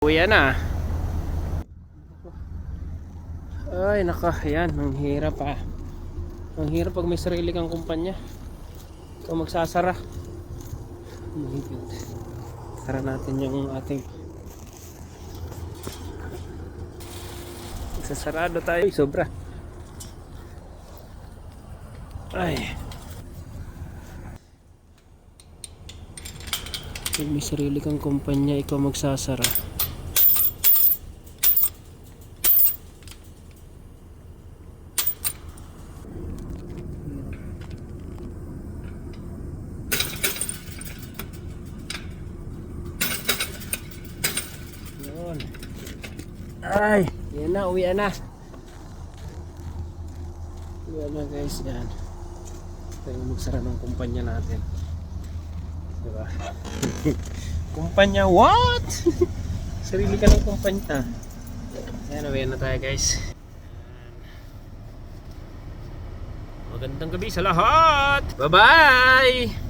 Uwi na. Ay naka, yan, ang hirap ah. Ang hirap pag may sarili kang kumpanya. Ikaw magsasara. Tara natin yung ating magsasarado tayo. Ay, sobra. Ay. Pag may sarili kang kumpanya, ikaw magsasara. Yun. Ay, yan na, uwi na. Uwi na guys, yan. Tayo magsara ng kumpanya natin. Diba? Kumpanya, what? Sarili ka ng kumpanya. Ayan, uwi na tayo guys. Magandang gabi sa lahat. Bye bye.